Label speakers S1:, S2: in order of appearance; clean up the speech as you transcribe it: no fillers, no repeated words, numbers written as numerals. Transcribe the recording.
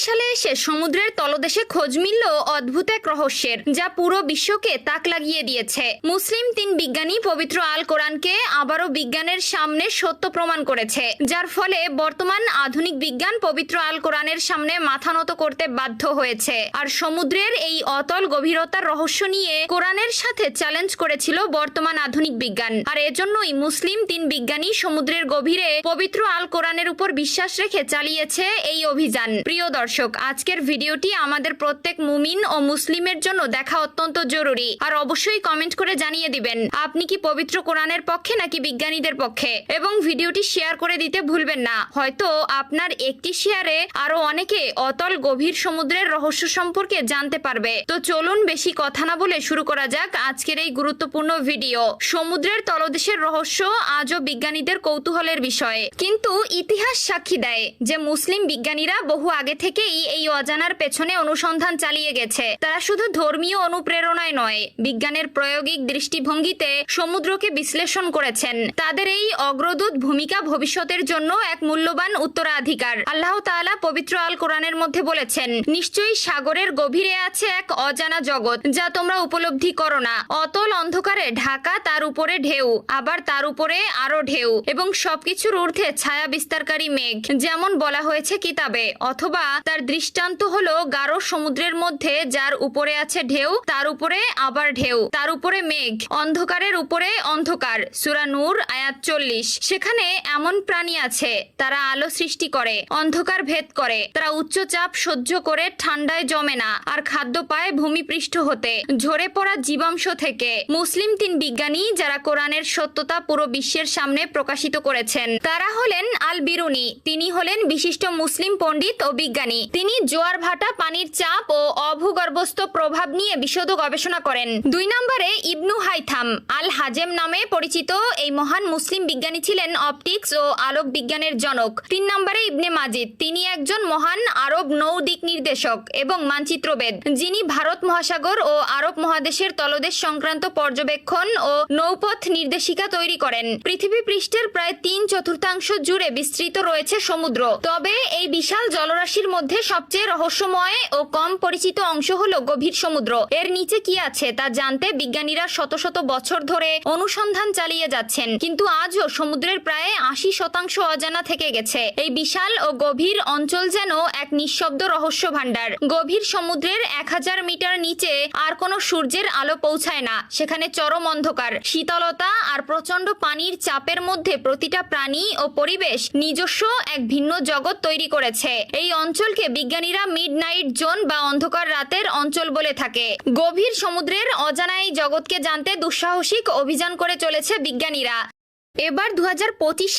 S1: সালে এসে সমুদ্রের তলদেশে খোঁজ মিলল অদ্ভুত এক রহস্যের, যা পুরো বিশ্বকে তাক লাগিয়ে দিয়েছে। মুসলিম 3 বিজ্ঞানী পবিত্র আল কোরআনকে আবারও বিজ্ঞানের সামনে সত্য প্রমাণ করেছে, যার ফলে বর্তমান আধুনিক বিজ্ঞান পবিত্র আল কোরআনের সামনে মাথা নত করতে বাধ্য হয়েছে। আর সমুদ্রের এই অতল গভীরতার রহস্য নিয়ে কোরআনের সাথে চ্যালেঞ্জ করেছিল বর্তমান আধুনিক বিজ্ঞান। আর এজন্যই মুসলিম 3 বিজ্ঞানী সমুদ্রের গভীরে পবিত্র আল কোরআনের উপর বিশ্বাস রেখে চালিয়েছে এই অভিযান। প্রিয় দর্শক, আজকের ভিডিওটি আমাদের প্রত্যেক মুমিন ও মুসলিমের জন্য দেখা অত্যন্ত জরুরি। আর অবশ্যই কমেন্ট করে জানিয়ে দিবেন আপনি কি পবিত্র কোরআনের পক্ষে নাকি বিজ্ঞানীদের পক্ষে, এবং ভিডিওটি শেয়ার করে দিতে ভুলবেন না। হয়তো আপনার একটি শেয়ারে আরো অনেকে অতল গভীর সমুদ্রের রহস্য সম্পর্কে জানতে পারবে। তো চলুন বেশি কথা না বলে শুরু করা যাক আজকের এই গুরুত্বপূর্ণ ভিডিও। সমুদ্রের তলদেশের রহস্য আজও বিজ্ঞানীদের কৌতূহলের বিষয়, কিন্তু ইতিহাস সাক্ষী দেয় যে মুসলিম বিজ্ঞানীরা বহু আগে থেকেই এই অজানার পেছনে অনুসন্ধান চালিয়ে গেছে। তারা শুধু ধর্মীয় অনুপ্রেরণায় নয়, বিজ্ঞানের প্রায়োগিক দৃষ্টিভঙ্গিতে সমুদ্রকে বিশ্লেষণ করেছেন। তাদের এই অগ্রদূত ভূমিকা ভবিষ্যতের জন্য এক মূল্যবান উত্তরাধিকার। আল্লাহ তাআলা পবিত্র আল কোরআনের মধ্যে বলেছেন, নিশ্চয়ই সাগরের গভীরে আছে এক অজানা জগৎ, যা তোমরা উপলব্ধি করো না। অতল অন্ধকারে ঢাকা, তার উপরে ঢেউ, আবার তার উপরে আরো ঢেউ, এবং সবকিছুর ঊর্ধ্বে ছায়া বিস্তারকারী মেঘ, যেমন বলা হয়েছে কিতাবে। অথবা তার দৃষ্টান্ত হলো গাঢ় সমুদ্রের মধ্যে, যার উপরে আছে ঢেউ, তার উপরে আবার ঢেউ, তার উপরে মেঘ, অন্ধকারের উপরে অন্ধকার। সূরা নূর আয়াত 40। সেখানে এমন প্রাণী আছে, তারা আলো সৃষ্টি করে, অন্ধকার ভেদ করে, তারা উচ্চ চাপ সহ্য করে ঠান্ডায় জমে না, আর খাদ্য পায় ভূমিপৃষ্ঠ হতে, ঝরে পড়া জীবাংশ থেকে। মুসলিম 3 বিজ্ঞানী যারা কোরআনের সত্যতা পুরো বিশ্বের সামনে প্রকাশিত করেছেন, তারা হলেন আল বিরুনি। তিনি হলেন বিশিষ্ট মুসলিম পণ্ডিত ও বিজ্ঞানী। তিনি জোয়ার ভাটা, পানির চাপ ও অভূগর্ভস্থ প্রভাব নিয়ে বিশদ গবেষণা করেন। 2 নম্বরে ইবনু হাইথাম আল হাজেম নামে পরিচিত এই মহান মুসলিম বিজ্ঞানী ছিলেন অপটিক্স ও আলোক বিজ্ঞানের জনক। 3 নম্বরে ইবনে মাজিদ, তিনি একজন মহান আরব নৌ দিক নির্দেশক এবং মানচিত্রবেদ, যিনি ভারত মহাসাগর ও আরব মহাদেশের তলদেশ সংক্রান্ত পর্যবেক্ষণ ও নৌপথ নির্দেশিকা তৈরি করেন। পৃথিবী পৃষ্ঠের প্রায় 3/4 জুড়ে বিস্তৃত রয়েছে সমুদ্র। তবে এই বিশাল জলরাশির মধ্যে সবচেয়ে রহস্যময় ও কম পরিচিত অংশ হলো গভীর সমুদ্র। এর নিচে কি আছে তা জানতে বিজ্ঞানীরা শত শত বছর ধরে অনুসন্ধান চালিয়ে যাচ্ছেন, কিন্তু আজও সমুদ্রের প্রায় 80% অজানা থেকে গেছে। এই বিশাল ও গভীর অঞ্চল যেন এক নিঃশব্দ রহস্য ভাণ্ডার। গভীর সমুদ্রের 1000 মিটার নিচে আর কোনো সূর্যের আলো পৌঁছায় না। সেখানে চরম অন্ধকার, শীতলতা আর প্রচন্ড পানির চাপের মধ্যে প্রতিটা প্রাণী ও পরিবেশ নিজস্ব এক ভিন্ন জগৎ তৈরি করেছে। এই অঞ্চলকে বিজ্ঞানীরা মিডনাইট জোন বা অন্ধকার রাতের অঞ্চল বলে থাকে। গভীর সমুদ্রের অজানা এই জগৎকে জানতে দুঃসাহসিক অভিযান করে চলেছে বিজ্ঞানীরা। এবার 2025